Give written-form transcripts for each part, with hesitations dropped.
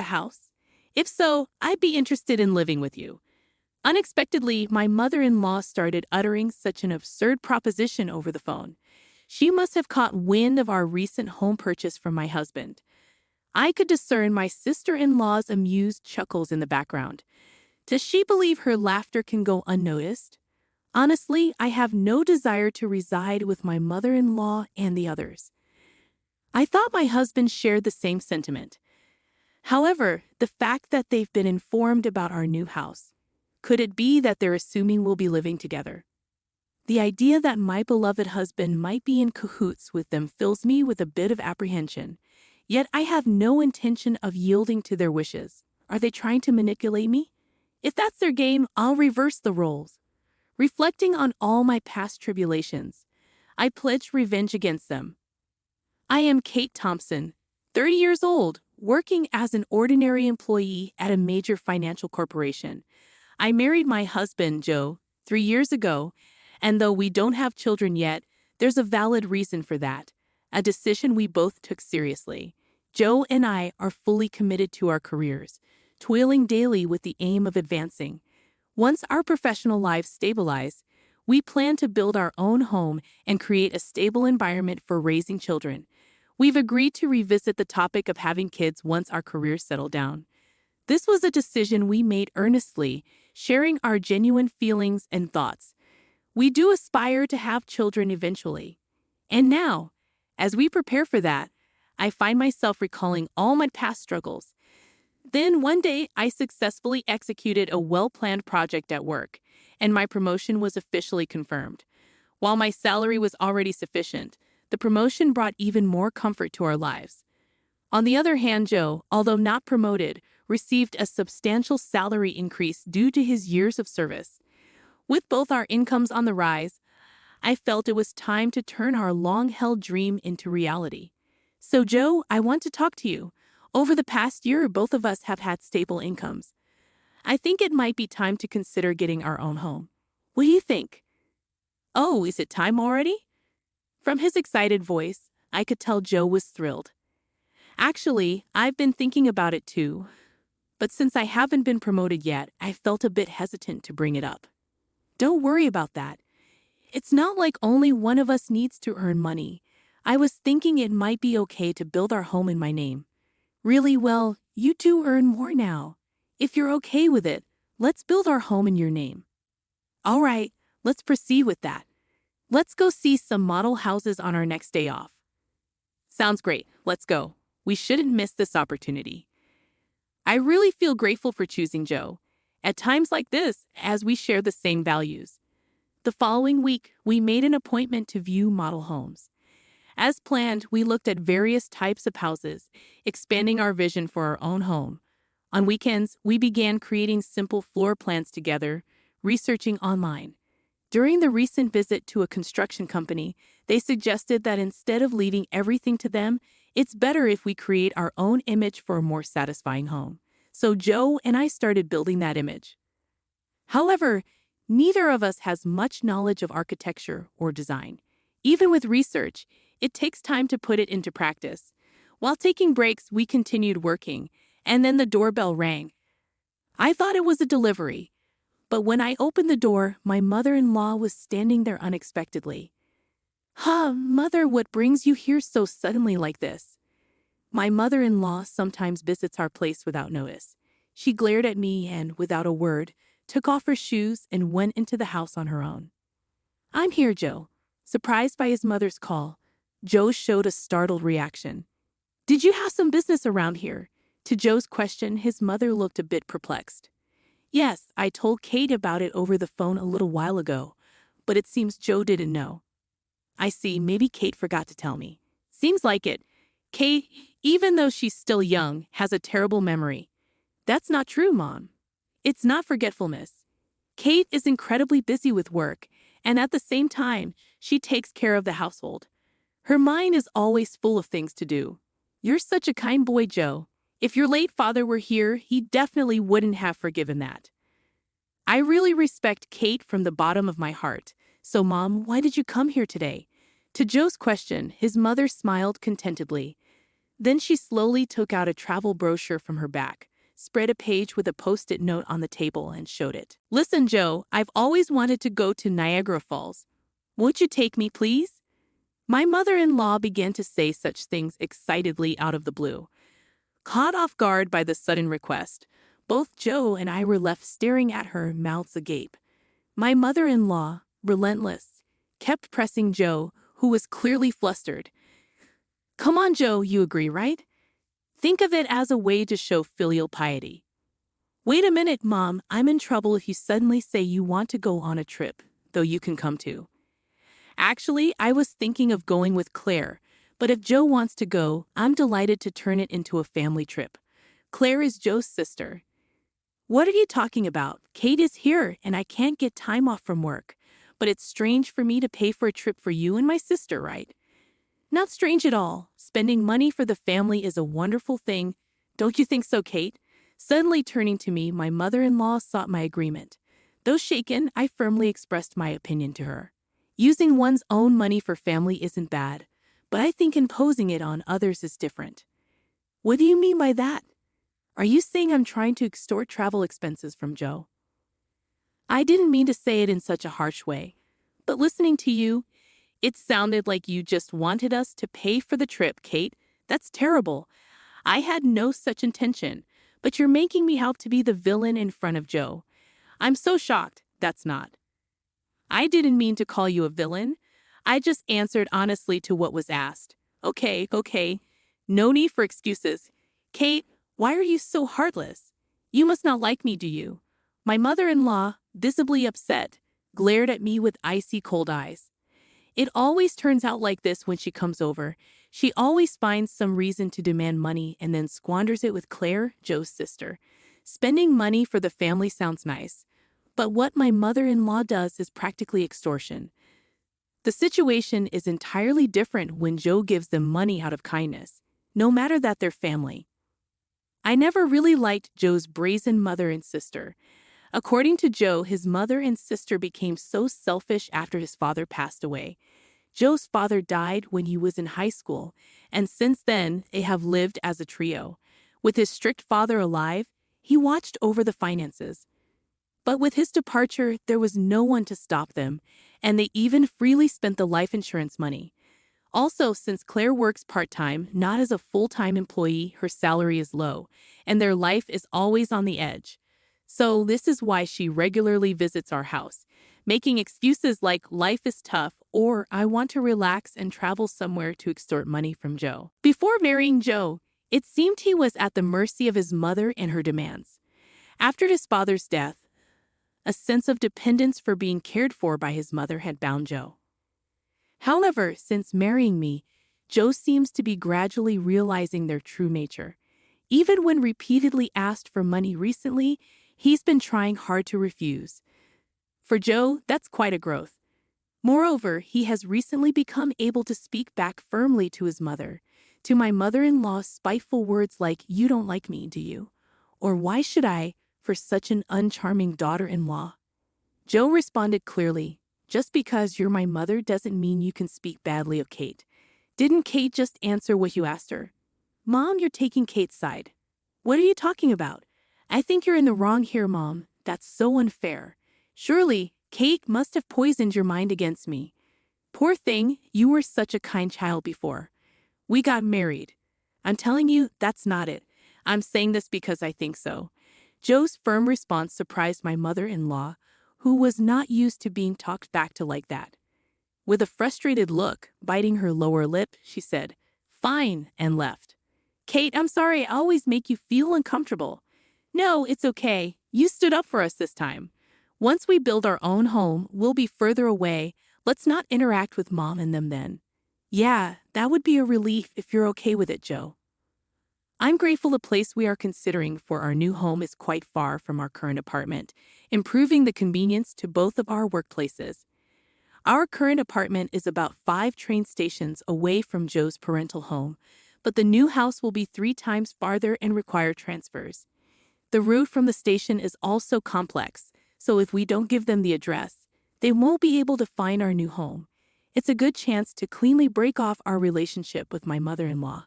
a house? If so, I'd be interested in living with you." Unexpectedly, my mother-in-law started uttering such an absurd proposition over the phone. She must have caught wind of our recent home purchase from my husband. I could discern my sister-in-law's amused chuckles in the background. Does she believe her laughter can go unnoticed? Honestly, I have no desire to reside with my mother-in-law and the others. I thought my husband shared the same sentiment. However, the fact that they've been informed about our new house, could it be that they're assuming we'll be living together? The idea that my beloved husband might be in cahoots with them fills me with a bit of apprehension. Yet I have no intention of yielding to their wishes. Are they trying to manipulate me? If that's their game, I'll reverse the roles. Reflecting on all my past tribulations, I pledge revenge against them. I am Kate Thompson, 30 years old, working as an ordinary employee at a major financial corporation. I married my husband, Joe, 3 years ago, and though we don't have children yet, there's a valid reason for that, a decision we both took seriously. Joe and I are fully committed to our careers, toiling daily with the aim of advancing. Once our professional lives stabilize, we plan to build our own home and create a stable environment for raising children. We've agreed to revisit the topic of having kids once our careers settle down. This was a decision we made earnestly, sharing our genuine feelings and thoughts. We do aspire to have children eventually. And now, as we prepare for that, I find myself recalling all my past struggles. Then one day, I successfully executed a well-planned project at work, and my promotion was officially confirmed. While my salary was already sufficient, the promotion brought even more comfort to our lives. On the other hand, Joe, although not promoted, received a substantial salary increase due to his years of service. With both our incomes on the rise, I felt it was time to turn our long-held dream into reality. So, Joe, I want to talk to you. Over the past year, both of us have had stable incomes. I think it might be time to consider getting our own home. What do you think? Oh, is it time already? From his excited voice, I could tell Joe was thrilled. Actually, I've been thinking about it too. But since I haven't been promoted yet, I felt a bit hesitant to bring it up. Don't worry about that. It's not like only one of us needs to earn money. I was thinking it might be okay to build our home in my name. Really, well, you do earn more now. If you're okay with it, let's build our home in your name. All right, let's proceed with that. Let's go see some model houses on our next day off. Sounds great. Let's go. We shouldn't miss this opportunity. I really feel grateful for choosing Joe. At times like this, as we share the same values. The following week, we made an appointment to view model homes. As planned, we looked at various types of houses, expanding our vision for our own home. On weekends, we began creating simple floor plans together, researching online. During the recent visit to a construction company, they suggested that instead of leaving everything to them, it's better if we create our own image for a more satisfying home. So Joe and I started building that image. However, neither of us has much knowledge of architecture or design. Even with research, it takes time to put it into practice. While taking breaks, we continued working, and then the doorbell rang. I thought it was a delivery, but when I opened the door, my mother-in-law was standing there unexpectedly. Mother, what brings you here so suddenly like this? My mother-in-law sometimes visits our place without notice. She glared at me and, without a word, took off her shoes and went into the house on her own. I'm here, Joe. Surprised by his mother's call, Joe showed a startled reaction. Did you have some business around here? To Joe's question, his mother looked a bit perplexed. Yes, I told Kate about it over the phone a little while ago, but it seems Joe didn't know. I see, maybe Kate forgot to tell me. Seems like it. Kate, even though she's still young, has a terrible memory. That's not true, Mom. It's not forgetfulness. Kate is incredibly busy with work, and at the same time, she takes care of the household. Her mind is always full of things to do. You're such a kind boy, Joe. If your late father were here, he definitely wouldn't have forgiven that. I really respect Kate from the bottom of my heart. So, Mom, why did you come here today? To Joe's question, his mother smiled contentedly. Then she slowly took out a travel brochure from her bag, spread a page with a post-it note on the table, and showed it. Listen, Joe, I've always wanted to go to Niagara Falls. Won't you take me, please? My mother-in-law began to say such things excitedly out of the blue. Caught off guard by the sudden request, both Joe and I were left staring at her, mouths agape. My mother-in-law, relentless, kept pressing Joe, who was clearly flustered. Come on, Joe, you agree, right? Think of it as a way to show filial piety. Wait a minute, Mom, I'm in trouble if you suddenly say you want to go on a trip, though you can come too. Actually, I was thinking of going with Claire, but if Joe wants to go, I'm delighted to turn it into a family trip. Claire is Joe's sister. What are you talking about? Kate is here, and I can't get time off from work. But it's strange for me to pay for a trip for you and my sister, right? Not strange at all. Spending money for the family is a wonderful thing. Don't you think so, Kate? Suddenly turning to me, my mother-in-law sought my agreement. Though shaken, I firmly expressed my opinion to her. Using one's own money for family isn't bad, but I think imposing it on others is different. What do you mean by that? Are you saying I'm trying to extort travel expenses from Joe? I didn't mean to say it in such a harsh way, but listening to you, it sounded like you just wanted us to pay for the trip, Kate. That's terrible. I had no such intention, but you're making me out to be the villain in front of Joe. I'm so shocked. That's not. I didn't mean to call you a villain. I just answered honestly to what was asked. Okay. No need for excuses. Kate, why are you so heartless? You must not like me, do you? My mother-in-law, visibly upset, glared at me with icy cold eyes. It always turns out like this when she comes over. She always finds some reason to demand money and then squanders it with Claire, Joe's sister. Spending money for the family sounds nice, but what my mother-in-law does is practically extortion. The situation is entirely different when Joe gives them money out of kindness, no matter that they're family. I never really liked Joe's brazen mother and sister. According to Joe, his mother and sister became so selfish after his father passed away. Joe's father died when he was in high school, and since then, they have lived as a trio. With his strict father alive, he watched over the finances. But with his departure, there was no one to stop them, and they even freely spent the life insurance money. Also, since Claire works part-time, not as a full-time employee, her salary is low, and their life is always on the edge. So this is why she regularly visits our house, making excuses like life is tough or I want to relax and travel somewhere to extort money from Joe. Before marrying Joe, it seemed he was at the mercy of his mother and her demands. After his father's death, a sense of dependence for being cared for by his mother had bound Joe. However, since marrying me, Joe seems to be gradually realizing their true nature. Even when repeatedly asked for money recently, he's been trying hard to refuse. For Joe, that's quite a growth. Moreover, he has recently become able to speak back firmly to his mother. To my mother-in-law's spiteful words like, "You don't like me, do you?" Or "Why should I, for such an uncharming daughter-in-law?" Joe responded clearly, "Just because you're my mother doesn't mean you can speak badly of Kate. Didn't Kate just answer what you asked her?" "Mom, you're taking Kate's side." "What are you talking about? I think you're in the wrong here, Mom. That's so unfair. Surely, Kate must have poisoned your mind against me. Poor thing, you were such a kind child before. We got married. I'm telling you, that's not it. I'm saying this because I think so." Joe's firm response surprised my mother-in-law, who was not used to being talked back to like that. With a frustrated look, biting her lower lip, she said, "Fine," and left. "Kate, I'm sorry I always make you feel uncomfortable." "No, it's okay. You stood up for us this time. Once we build our own home, we'll be further away. Let's not interact with Mom and them then." "Yeah, that would be a relief if you're okay with it, Joe." I'm grateful the place we are considering for our new home is quite far from our current apartment, improving the convenience to both of our workplaces. Our current apartment is about 5 train stations away from Joe's parental home, but the new house will be 3 times farther and require transfers. The route from the station is also complex, so if we don't give them the address, they won't be able to find our new home. It's a good chance to cleanly break off our relationship with my mother-in-law.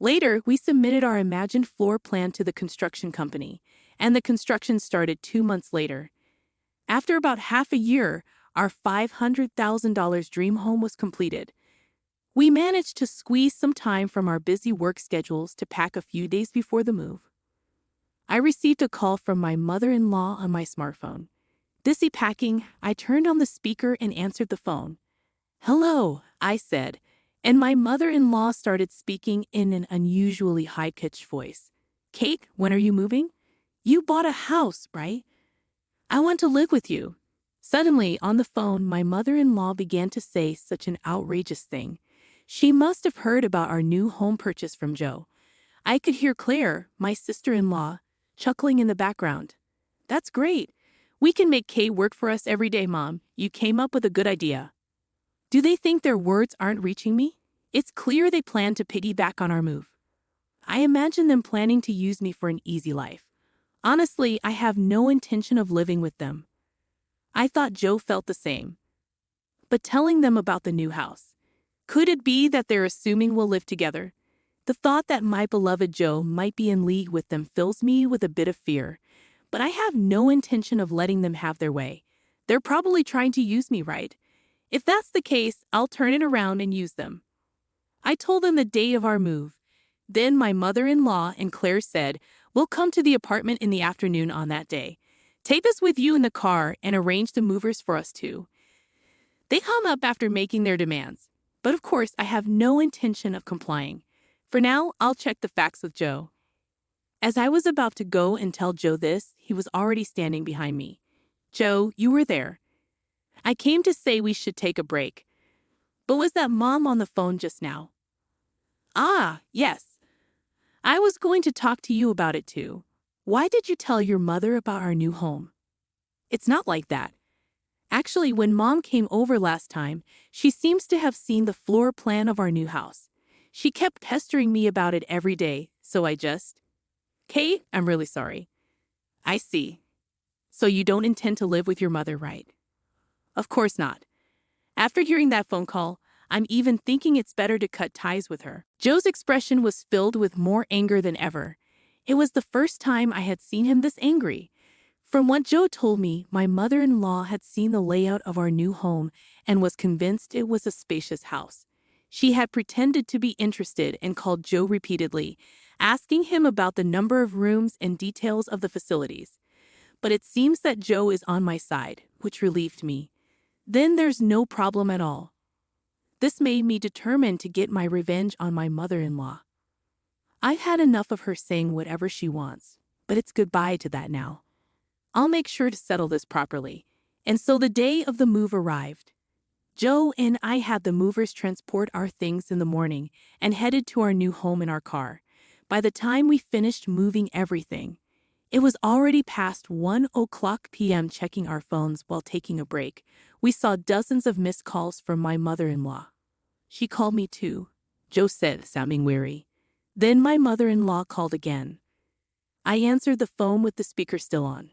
Later, we submitted our imagined floor plan to the construction company, and the construction started 2 months later. After about half a year, our $500,000 dream home was completed. We managed to squeeze some time from our busy work schedules to pack a few days before the move. I received a call from my mother-in-law on my smartphone. Busy packing, I turned on the speaker and answered the phone. "Hello," I said, and my mother-in-law started speaking in an unusually high-pitched voice. "Kate, when are you moving? You bought a house, right? I want to live with you." Suddenly, on the phone, my mother-in-law began to say such an outrageous thing. She must have heard about our new home purchase from Joe. I could hear Claire, my sister-in-law, chuckling in the background. "That's great. We can make Kate work for us every day, Mom. You came up with a good idea." Do they think their words aren't reaching me? It's clear they plan to piggyback on our move. I imagine them planning to use me for an easy life. Honestly, I have no intention of living with them. I thought Joe felt the same. But telling them about the new house, could it be that they're assuming we'll live together? The thought that my beloved Joe might be in league with them fills me with a bit of fear, but I have no intention of letting them have their way. They're probably trying to use me, right? If that's the case, I'll turn it around and use them. I told them the day of our move. Then my mother-in-law and Claire said, "We'll come to the apartment in the afternoon on that day. Take us with you in the car and arrange the movers for us too." They hung up after making their demands. But of course, I have no intention of complying. For now, I'll check the facts with Joe. As I was about to go and tell Joe this, he was already standing behind me. "Joe, you were there. I came to say we should take a break. But was that Mom on the phone just now?" "Ah, yes. I was going to talk to you about it too. Why did you tell your mother about our new home?" "It's not like that. Actually, when Mom came over last time, she seems to have seen the floor plan of our new house. She kept pestering me about it every day, so I just..." "Kate, I'm really sorry." "I see. So you don't intend to live with your mother, right?" "Of course not. After hearing that phone call, I'm even thinking it's better to cut ties with her." Joe's expression was filled with more anger than ever. It was the first time I had seen him this angry. From what Joe told me, my mother-in-law had seen the layout of our new home and was convinced it was a spacious house. She had pretended to be interested and called Joe repeatedly, asking him about the number of rooms and details of the facilities. But it seems that Joe is on my side, which relieved me. Then there's no problem at all. This made me determined to get my revenge on my mother-in-law. I've had enough of her saying whatever she wants, but it's goodbye to that now. I'll make sure to settle this properly. And so the day of the move arrived. Joe and I had the movers transport our things in the morning and headed to our new home in our car. By the time we finished moving everything, it was already past 1:00 p.m. Checking our phones while taking a break, we saw dozens of missed calls from my mother-in-law. "She called me too," Joe said, sounding weary. Then my mother-in-law called again. I answered the phone with the speaker still on.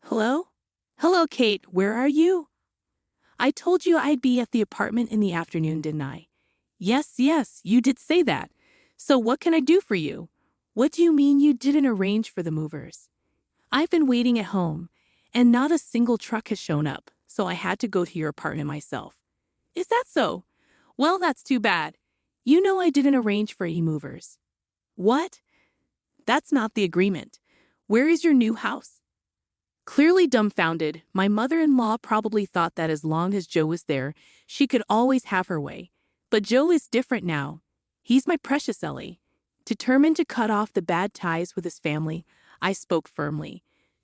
"Hello? Hello, Kate, where are you?" "I told you I'd be at the apartment in the afternoon, didn't I?" Yes, you did say that. So what can I do for you?" "What do you mean you didn't arrange for the movers?" "I've been waiting at home, and not a single truck has shown up, so I had to go to your apartment myself." "Is that so? Well, that's too bad. You know I didn't arrange for any movers." "What? That's not the agreement. Where is your new house?" Clearly dumbfounded, my mother-in-law probably thought that as long as Joe was there, she could always have her way. But Joe is different now. He's my precious Ellie. Determined to cut off the bad ties with his family, I spoke firmly.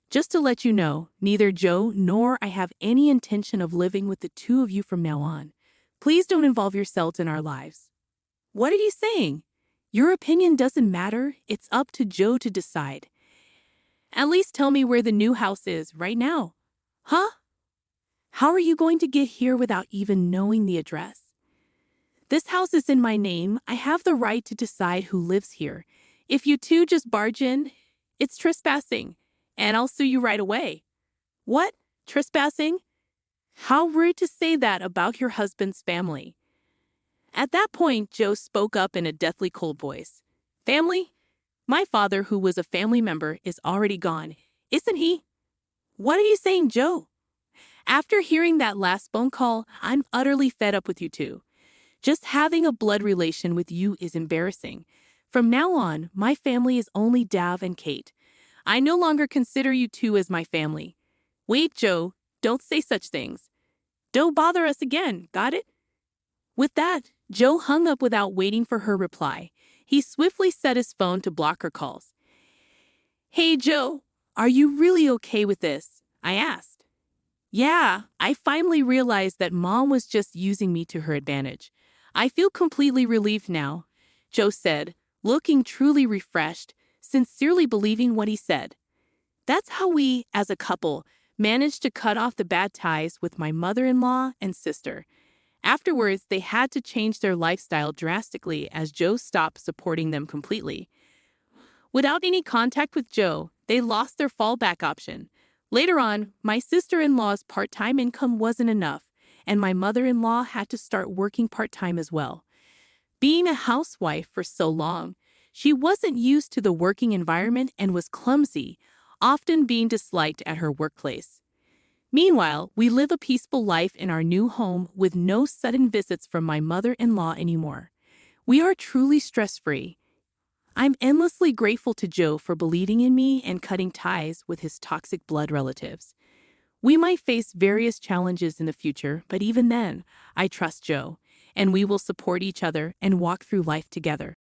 "Just to let you know, neither Joe nor I have any intention of living with the two of you from now on. Please don't involve yourselves in our lives." "What are you saying? Your opinion doesn't matter. It's up to Joe to decide." "At least tell me where the new house is right now." "Huh? How are you going to get here without even knowing the address?" "This house is in my name. I have the right to decide who lives here. If you two just barge in, it's trespassing, and I'll sue you right away." "What? Trespassing? How rude to say that about your husband's family." At that point, Joe spoke up in a deathly cold voice. Family? My father, who was a family member, is already gone, isn't he? What are you saying, Joe? After hearing that last phone call, I'm utterly fed up with you two. Just having a blood relation with you is embarrassing. From now on, my family is only Dav and Kate. I no longer consider you two as my family. Wait, Joe, don't say such things. Don't bother us again, got it? With that, Joe hung up without waiting for her reply. He swiftly set his phone to block her calls. Hey, Joe, are you really okay with this? I asked. Yeah, I finally realized that Mom was just using me to her advantage. I feel completely relieved now, Joe said, looking truly refreshed, sincerely believing what he said. That's how we, as a couple, managed to cut off the bad ties with my mother-in-law and sister. Afterwards, they had to change their lifestyle drastically as Joe stopped supporting them completely. Without any contact with Joe, they lost their fallback option. Later on, my sister-in-law's part-time income wasn't enough, and my mother-in-law had to start working part-time as well. Being a housewife for so long, she wasn't used to the working environment and was clumsy, often being disliked at her workplace. Meanwhile, we live a peaceful life in our new home with no sudden visits from my mother-in-law anymore. We are truly stress-free. I'm endlessly grateful to Joe for believing in me and cutting ties with his toxic blood relatives. We might face various challenges in the future, but even then, I trust Joe, and we will support each other and walk through life together.